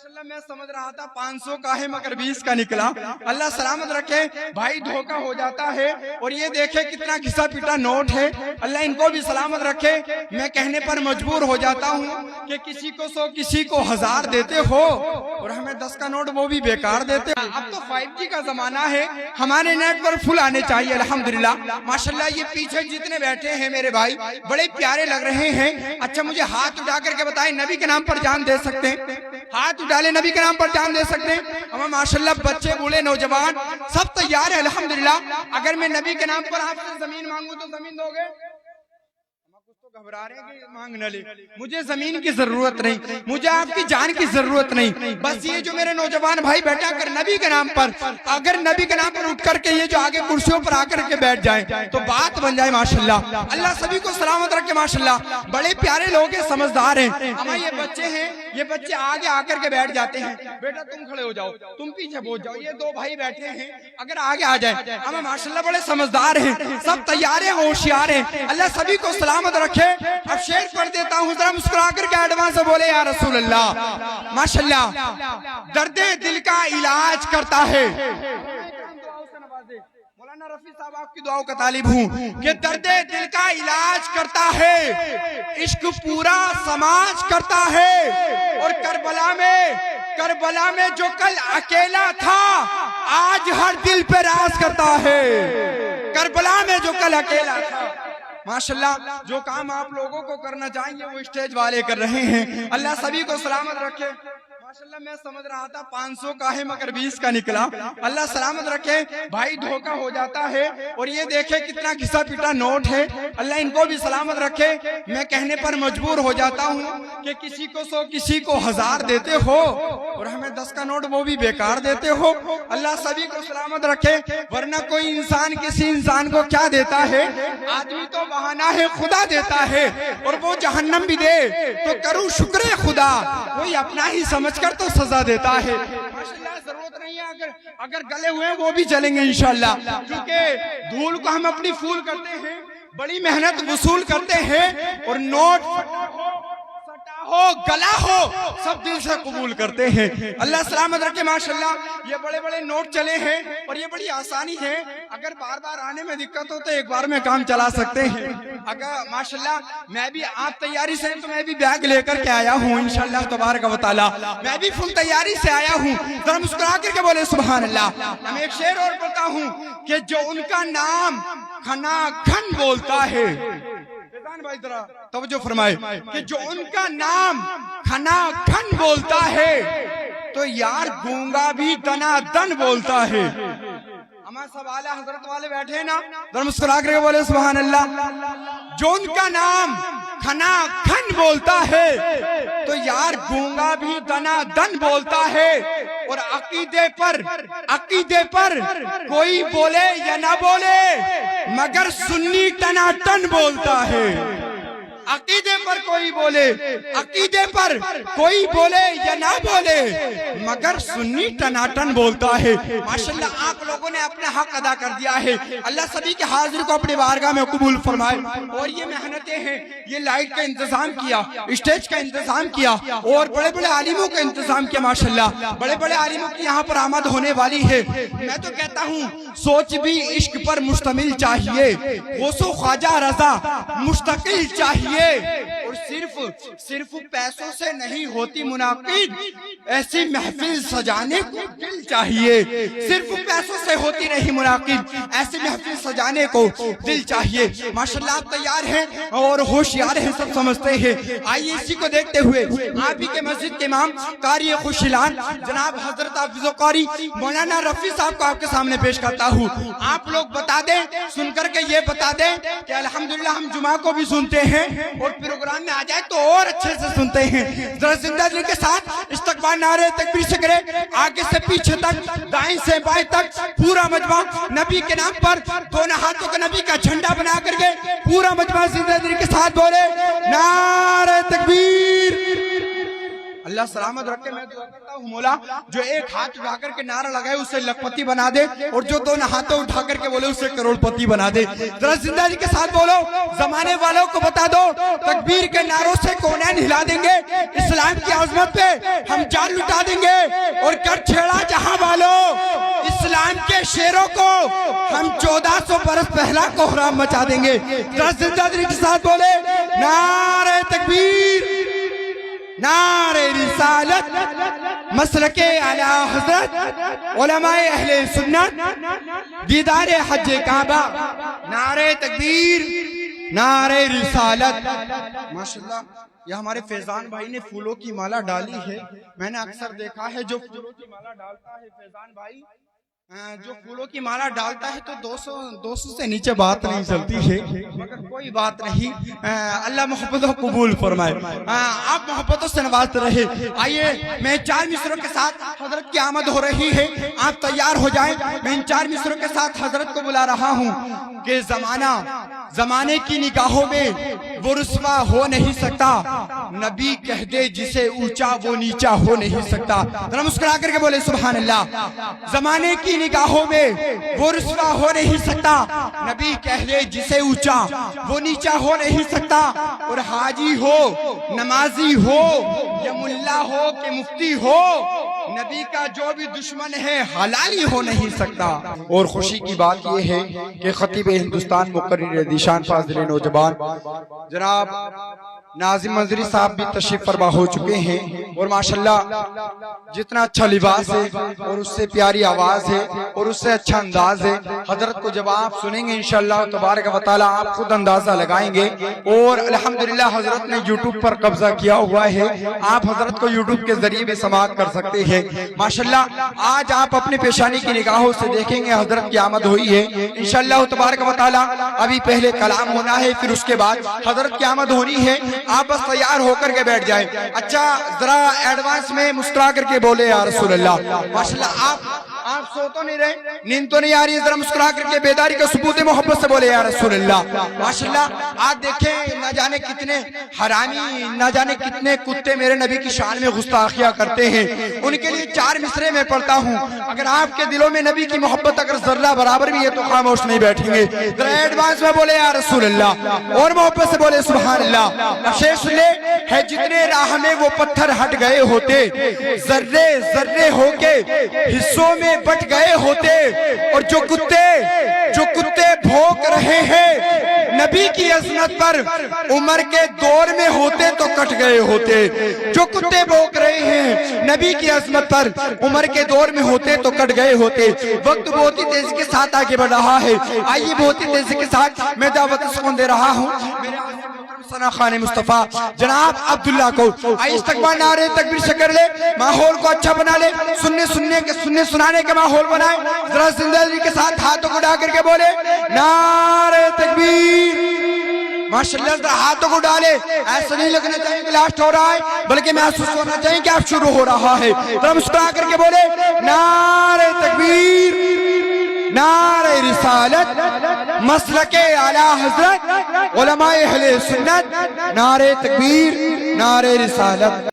माशाल्लाह मैं समझ रहा था 500 का है मगर 20 का निकला। अल्लाह सलामत रखे। भाई धोखा हो जाता है और ये देखे कितना घिसा पीटा नोट है। अल्लाह इनको भी सलामत रखे। मैं कहने पर मजबूर हो जाता हूँ कि किसी को 100 किसी को 1000 देते हो और हमें 10 का नोट वो भी बेकार देते हो। अब तो 5G का जमाना है, हमारे नेटवर्क फुल आने चाहिए अल्हम्दुलिल्लाह। माशाल्लाह ये पीछे जितने बैठे हैं मेरे भाई बड़े प्यारे लग रहे हैं। अच्छा मुझे हाथ उठा करके बताएं, नबी के नाम पर जान दे सकते हैं? हाथ उठा ले, नबी के नाम पर जान दे सकते हैं? हमें माशाल्लाह बच्चे बूढ़े नौजवान सब तैयार है अल्हम्दुलिल्लाह। अगर मैं नबी के नाम पर आपसे जमीन मांगू तो जमीन दोगे? कुछ तो घबरा रहे हैं कि मांग न ले। मुझे जमीन की जरूरत नहीं, मुझे आपकी जान की जरूरत नहीं। बस ये जो मेरे नौजवान भाई बैठा कर नबी के नाम पर, अगर नबी के नाम पर उठ करके ये जो आगे कुर्सियों पर आकर के बैठ जाए तो बात बन जाए माशाल्लाह। अल्लाह सभी को सलामत रखे माशाल्लाह। बड़े प्यारे लोग हैं, समझदार हैं। हमारे ये बच्चे हैं, ये बच्चे आगे आकर के बैठ जाते हैं। बेटा तुम खड़े हो जाओ, तुम पीछे पहुंच जाओ। ये दो भाई बैठे हैं, अगर आगे आ जाए। हमें माशाल्लाह बड़े समझदार हैं, सब तैयार हैं, होशियार हैं। अल्लाह सभी को सलामत रखे। अब शेर पढ़ देता हूँ, जरा मुस्कुरा करके एडवांस से बोले या रसूल अल्लाह। माशाल्लाह दर्दे दिल का इलाज करता है। मौलाना रफी साहब आपकी दुआओं का तालिब हूँ कि दर्दे दिल का इलाज करता है, इश्क पूरा समाज करता है। और करबला में जो कल अकेला था आज हर दिल पे राज करता है। करबला में जो कल अकेला था, माशाल्लाह जो काम आप लोगों को करना चाहिए वो स्टेज वाले कर रहे हैं। अल्लाह सभी को सलामत रखे। माशाल्लाह मैं समझ रहा था 500 का है मगर 20 का निकला। अल्लाह सलामत रखे। भाई धोखा हो जाता है और ये देखे कितना घिसा पीटा नोट है। अल्लाह इनको भी सलामत रखे। मैं कहने पर मजबूर हो जाता हूँ कि किसी को 100 किसी को 1000 देते हो और हमें 10 का नोट वो भी बेकार देते हो। अल्लाह सभी को सलामत रखे। वरना कोई इंसान किसी इंसान को क्या देता है? आदमी तो बहाना है, खुदा देता है। और वो जहन्नम भी दे तो करूँ शुक्र खुदा, कोई अपना ही समझ कर तो सजा देता है। माशाल्लाह जरूरत नहीं है, अगर गले हुए हैं वो भी चलेंगे इंशाल्लाह। क्योंकि धूल को हम अपनी फूल करते हैं, बड़ी मेहनत वसूल करते हैं और नोट हो गला हो सब दिल से कबूल करते हैं। अल्लाह सलामत रखे। माशाल्लाह ये बड़े बड़े नोट चले हैं और ये बड़ी आसानी है। अगर बार बार आने में दिक्कत हो तो एक बार में काम चला सकते हैं। अगर माशाल्लाह मैं भी आप तैयारी से, तो मैं भी बैग लेकर के आया हूँ इंशाल्लाह तबारक व तआला। मैं भी फुल तैयारी से आया हूँ। जरा मुस्कुरा करके बोले सुभान अल्लाह। मैं एक शेर और पढ़ता हूँ कि जो उनका नाम खनाखन बोलता है, भाई जरा तवज्जो फरमाए, कि जो उनका नाम खनाखन बोलता है तो यार गूंगा भी दनादन बोलता है। हमारे सब आला हजरत वाले बैठे हैं ना, जरा मुस्कुरा करके बोले सुभान अल्लाह। जो उनका नाम खनाखन बोलता है तो यार गूंगा भी दनादन बोलता है। और अकीदे पर कोई बोले या ना बोले मगर सुन्नी टनाटन बोलता है। अकीदे पर कोई बोले, अकीदे पर कोई बोले या ना बोले मगर सुन्नी टनाटन बोलता है। माशाल्लाह आप लोगों ने अपना हक अदा कर दिया है। अल्लाह सभी के हाजिर को अपने बारगाह में कबूल फरमाए। और ये मेहनतें हैं, ये लाइट का इंतजाम किया, स्टेज का इंतजाम किया और बड़े बड़े आलिमों का इंतजाम किया। माशाल्लाह बड़े बड़े आलिमों की यहाँ पर आमद होने वाली है। मैं तो कहता हूँ सोच भी इश्क पर मुश्तमिल चाहिए, गौसो ख्वाजा रजा मुस्तकिल चाहिए। और सिर्फ पैसों से नहीं होती मुनाकिद, ऐसी महफिल सजाने को दिल चाहिए। सिर्फ पैसों से होती नहीं मुनाकिद, ऐसी महफिल सजाने को दिल चाहिए। माशाल्लाह आप तैयार हैं और होशियार हैं, सब समझते हैं। आइए इसी को देखते हुए आप ही के मस्जिद के इमाम कारी खुशिलान जनाब हजरत हाफिज़ कारी मौलाना रफी साहब को आपके सामने पेश करता हूँ। आप लोग बता दें, सुनकर के ये बता दें कि अल्हम्दुलिल्लाह हम जुमा को भी सुनते हैं और प्रोग्राम में आ जाए तो और अच्छे से सुनते हैं। जरा जिंदा दिल के साथ इस्तकबाल नारे तकबीर से करें, आगे से पीछे तक, दाएं से बाएं तक पूरा मजमा नबी के नाम पर दोनों हाथों का नबी का झंडा बना करके पूरा मजमा जिंदा दिल के साथ बोले नारे तकबीर। اللہ سلامت رکھے. میں دعا کرتا ہوں مولا جو ایک ہاتھ اٹھا کر کے نعرہ لگائے اسے لکھپتی بنا دے, اور جو دونوں ہاتھوں اٹھا کر کے بولے اسے کروڑ پتی بنا دے. ذرا زندگی کے ساتھ بولو, زمانے والوں کو بتا دو تکبیر کے نعروں سے کونین ہلا دیں گے, اسلام کی عظمت پہ ہم جان لٹا دیں گے, اور کر چھیڑا جہاں والوں اسلام کے شیروں کو ہم 1400 برس پہلا کوہرام مچا دیں گے. ذرا زندگی کے ساتھ بولے نعرہ تکبیر, نعرہ رسالت, مسلک اعلی حضرت, علماء اہل سنت, دیدار حج کعبہ. نعرہ تکبیر, نعرہ رسالت. ماشاءاللہ یہ ہمارے فیضان بھائی نے پھولوں کی مالا ڈالی ہے. میں نے اکثر دیکھا ہے جو پھولوں کی مالا ڈالتا ہے فیضان بھائی, جو پھولوں کی مالا ڈالتا ہے تو 200 سے نیچے بات نہیں چلتی ہے, مگر کوئی بات نہیں. اللہ محبت و قبول فرمائے, آپ محبتوں سے نوازتے رہے. آئیے میں 4 مصروں کے ساتھ حضرت کی آمد ہو رہی ہے, آپ تیار ہو جائیں. میں ان 4 مصروں کے ساتھ حضرت کو بلا رہا ہوں کہ زمانے کی نگاہوں میں وہ رسوا ہو نہیں سکتا, نبی کہہ دے جسے اونچا وہ نیچا ہو نہیں سکتا. ذرا مسکرا کر کے بولے سبحان اللہ. زمانے کی نگاہوں میں وہ رسوا ہو نہیں سکتا, نبی کہہ دے جسے اونچا وہ نیچا ہو نہیں سکتا. اور حاجی ہو, نمازی ہو, یا ملا ہو کہ مفتی ہو, نبی کا جو بھی دشمن ہے حلالی ہو نہیں سکتا. اور خوشی کی بات یہ ہے کہ خطیب ہندوستان مقرر ذیشان فاضل نوجوان جناب ناظم منظری صاحب بھی تشریف فرما ہو چکے ہیں, اور ماشاءاللہ جتنا اچھا لباس ہے اور اس سے پیاری آواز ہے اور اس سے اچھا انداز ہے, حضرت کو جب آپ سنیں گے انشاءاللہ تبارک و تعالی آپ خود اندازہ لگائیں گے. اور الحمدللہ حضرت نے یوٹیوب پر قبضہ کیا ہوا ہے, آپ حضرت کو یوٹیوب کے ذریعے بھی سماعت کر سکتے ہیں. ماشاءاللہ آج آپ اپنی پیشانی کی نگاہوں سے دیکھیں گے حضرت کی آمد ہوئی ہے انشاءاللہ تبارک و تعالی. ابھی پہلے کلام ہونا ہے, پھر اس کے بعد حضرت کی آمد ہونی ہے. آپ بس تیار ہو کر کے بیٹھ جائیں. اچھا ذرا ایڈوانس میں مسکرا کر کے بولے یا رسول اللہ. ماشاءاللہ آپ سو تو نہیں رہے, نیند تو نہیں آ رہی ہے, ذرا مسکرا کر کے بیداری کا ثبوت محبت سے بولے یا رسول اللہ. ماشاءاللہ آپ دیکھیں نہ جانے کتنے حرامی, نہ جانے کتنے کتے میرے نبی کی شان میں گستاخیاں کرتے ہیں. ان کے لیے 4 مصرے میں پڑھتا ہوں, اگر آپ کے دلوں میں نبی کی محبت اگر ذرہ برابر بھی ہے تو خاموش نہیں بیٹھیں گے. ذرا ایڈوانس میں بولے یا رسول اللہ, اور محبت سے بولے سبحان اللہ. شیخ لے ہے جتنے راہ میں وہ پتھر ہٹ گئے ہوتے, ذرے ذرے ہو کے حصوں میں بٹ گئے ہوتے, اور جو کتے بھونک رہے ہیں نبی کی عظمت پر عمر کے دور میں ہوتے تو کٹ گئے ہوتے. جو کتے بھونک رہے ہیں نبی کی عظمت پر عمر کے دور میں ہوتے تو کٹ گئے ہوتے. وقت بہت ہی تیزی کے ساتھ آگے بڑھ رہا ہے, آئیے بہت ہی تیزی کے ساتھ میں دعوت سکون دے رہا ہوں ثنا خان مصطفیٰ جناب عبداللہ کو. آئیے استقبال نعرہ تکبیر سے کر لے, ماحول کو اچھا بنا لے, سننے سنانے کا ماحول بنائے. ذرا زندگی کے ساتھ ہاتھوں کو اٹھا کر کے بولے نعرہ تکبیر. ماشاءاللہ ذرا ہاتھوں کو ڈالے, ایسا نہیں لگنا چاہیے کہ لاسٹ ہو رہا ہے, بلکہ محسوس ہونا چاہیے کہ اب شروع ہو رہا ہے. ذرا مسکرا کر کے بولے نعرہ تکبیر, نعرہ رسالت, مسلک اعلی حضرت, علماء اہل سنت. نعرہ تکبیر, نعرہ رسالت.